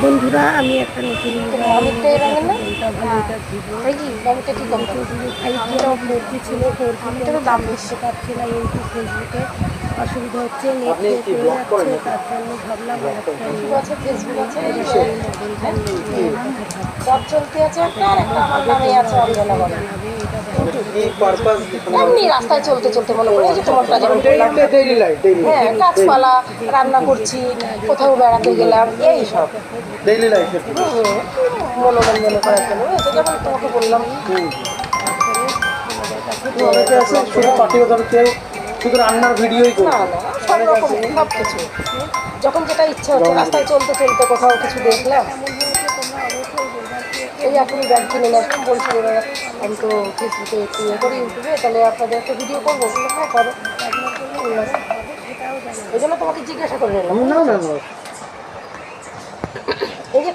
বন্ধুরা আমি একটা নতুন ছিল দাম বেশি পাচ্ছি না, কিন্তু ফেসবুকে অসুবিধা হচ্ছে, নেট চলে যাচ্ছে, তার জন্য ভাবলাম ফেসবুক আছে চলতে আছে একটা আর একটা আমার নামে আছে অরিজিনাল জানাবে এটা এমনি রাস্তায় চলতে চলতে মনে করে যে তোমারটা যেমন হ্যাঁ গাছপালা রান্না করছি কোথাও বেড়াতে গেলাম এই সব ডেইলি লাইফে মনোরঞ্জন করার জন্য এটা যেমন তোমাকে বললাম অনেকে আছে শুধু পার্টিগত কেউ শুধু রান্নার ভিডিওই করে না না সব রকম সব কিছু যখন যেটা ইচ্ছা হচ্ছে রাস্তায় চলতে চলতে কোথাও কিছু দেখলাম এই এখন ব্যাগ কিনে নিয়ে আসলাম বলছি এবার আমি তো ফেসবুকে একটু ইয়ে করি ইউটিউবে, তাহলে আপনাদের একটা ভিডিও করবো হ্যাঁ করো, এই জন্য তোমাকে জিজ্ঞাসা করে নিলাম। না না